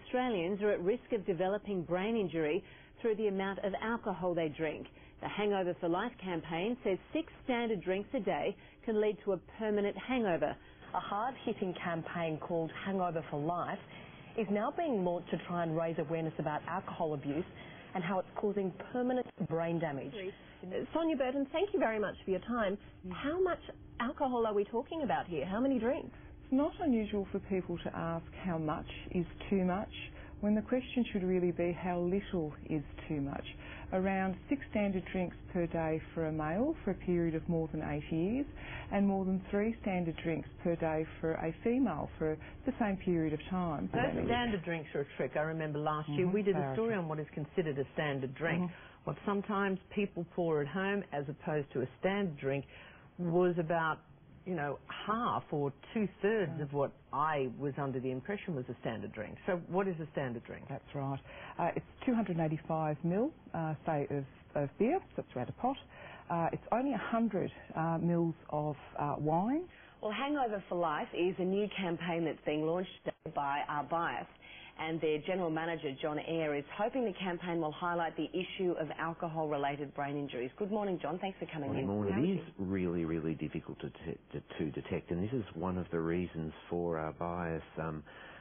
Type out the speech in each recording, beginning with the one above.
Australians are at risk of developing brain injury through the amount of alcohol they drink. The Hangover for Life campaign says 6 standard drinks a day can lead to a permanent hangover. A hard-hitting campaign called Hangover for Life is now being launched to try and raise awareness about alcohol abuse and how it's causing permanent brain damage. Sonia Burton, thank you very much for your time. How much alcohol are we talking about here? How many drinks? It's not unusual for people to ask how much is too much, when the question should really be how little is too much. Around 6 standard drinks per day for a male for a period of more than 8 years, and more than 3 standard drinks per day for a female for the same period of time. Those standard drinks are a trick. I remember last year we did a story on what is considered a standard drink. What sometimes people pour at home as opposed to a standard drink was about, you know, half or 2/3 of what I was under the impression was a standard drink. So what is a standard drink? That's right. It's 285 ml, say, of beer, so it's around a pot. It's only 100 mils of wine. Well, Hangover for Life is a new campaign that's being launched today by Our Bias, and their General Manager, John Eyre, is hoping the campaign will highlight the issue of alcohol-related brain injuries. Good morning, John. Thanks for coming in. Good morning. It is really, really difficult to detect, and this is one of the reasons for Our Bias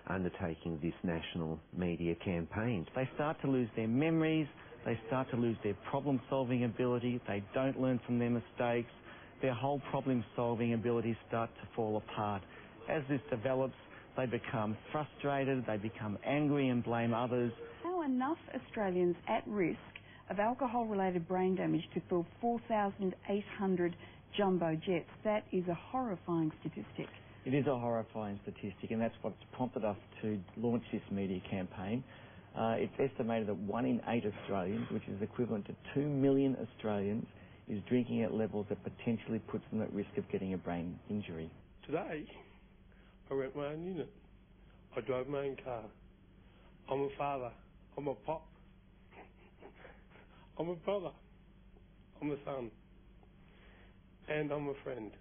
undertaking this national media campaign. They start to lose their memories, they start to lose their problem-solving ability, they don't learn from their mistakes, their whole problem-solving abilities start to fall apart. As this develops, they become frustrated, they become angry and blame others. How enough Australians at risk of alcohol-related brain damage to fill 4,800 jumbo jets? That is a horrifying statistic. It is a horrifying statistic, and that's what's prompted us to launch this media campaign. It's estimated that 1 in 8 Australians, which is equivalent to 2 million Australians, is drinking at levels that potentially puts them at risk of getting a brain injury. Today, I rent my own unit. I drive my own car. I'm a father. I'm a pop. I'm a brother. I'm a son. And I'm a friend.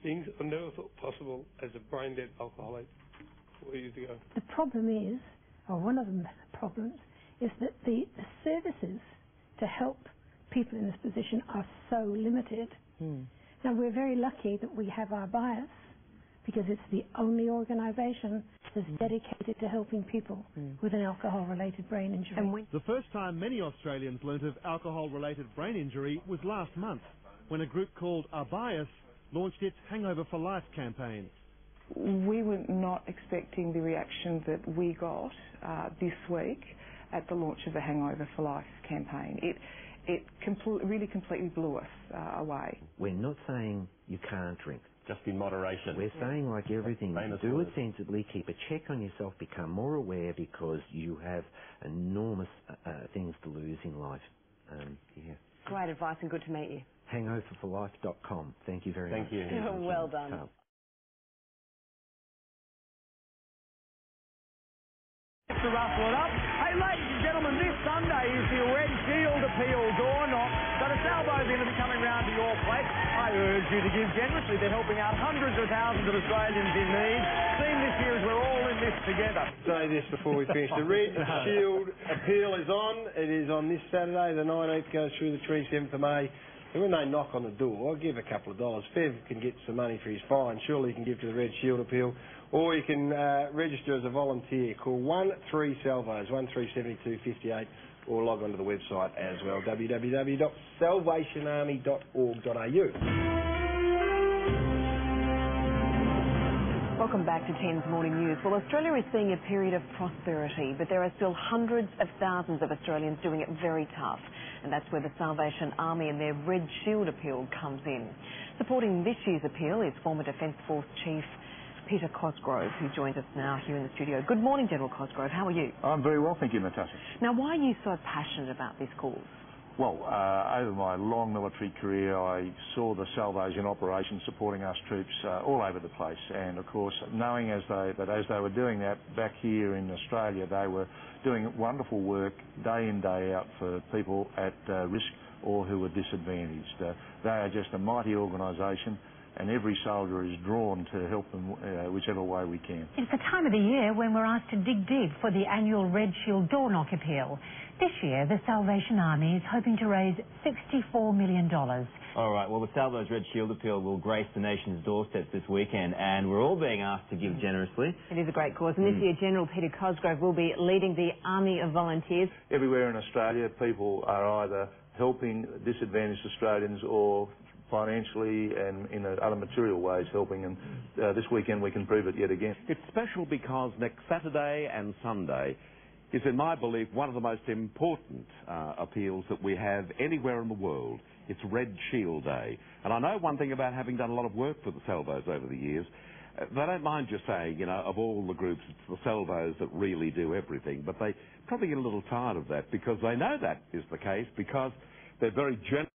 Things I never thought possible as a brain-dead alcoholic 4 years ago. The problem is, or one of the problems, is that the services to help people in this position are so limited. Now, we're very lucky that we have Our Bias, because it's the only organisation that's dedicated to helping people with an alcohol-related brain injury. The first time many Australians learnt of alcohol-related brain injury was last month, when a group called Our Bias launched its Hangover for Life campaign. We were not expecting the reaction that we got this week at the launch of the Hangover for Life campaign. It really completely blew us away. We're not saying you can't drink. Just in moderation. We're saying, like everything, do it sensibly, keep a check on yourself, become more aware, because you have enormous things to lose in life. Great advice, and good to meet you. Hangoverforlife.com. Thank you very much. Thank you. Well done. To ruffle it up. Hey, ladies and gentlemen, this Sunday is the Red Shield Appeal door knock. So the Salvo's going to be coming round to your place. I urge you to give generously. They're helping out hundreds of thousands of Australians in need. Theme this year is we're all in this together. Say this before we finish. The Red Shield Appeal is on. It is on this Saturday, the 19th, goes through the 27th of May. And when they knock on the door, give a couple of dollars. Fev can get some money for his fine. Surely he can give to the Red Shield Appeal. Or you can register as a volunteer. Call 13-SALVOS, 137258, or log on to the website as well, www.salvationarmy.org.au. Welcome back to 10's Morning News. Well, Australia is seeing a period of prosperity, but there are still hundreds of thousands of Australians doing it very tough. And that's where the Salvation Army and their Red Shield Appeal comes in. Supporting this year's appeal is former Defence Force Chief Peter Cosgrove, who joins us now here in the studio. Good morning, General Cosgrove. How are you? I'm very well, thank you, Natasha. Now, why are you so passionate about this cause? Well, over my long military career, I saw the Salvos in operation supporting us troops all over the place. And, of course, knowing as they were doing that back here in Australia, they were doing wonderful work day in, day out for people at risk or who were disadvantaged. They are just a mighty organisation. and every soldier is drawn to help them whichever way we can. It's the time of the year when we're asked to dig deep for the annual Red Shield Door Knock appeal. This year, the Salvation Army is hoping to raise $64 million. All right, well, the Salvo's Red Shield appeal will grace the nation's doorsteps this weekend, and we're all being asked to give generously. It is a great cause, and this year General Peter Cosgrove will be leading the Army of Volunteers. Everywhere in Australia, people are either helping disadvantaged Australians or financially and in other material ways helping, and this weekend we can prove it yet again. It's special because next Saturday and Sunday is, in my belief, one of the most important appeals that we have anywhere in the world. It's Red Shield Day. And I know one thing about having done a lot of work for the Salvos over the years. They don't mind just saying, you know, of all the groups, it's the Salvos that really do everything. But they probably get a little tired of that because they know that is the case, because they're very generous.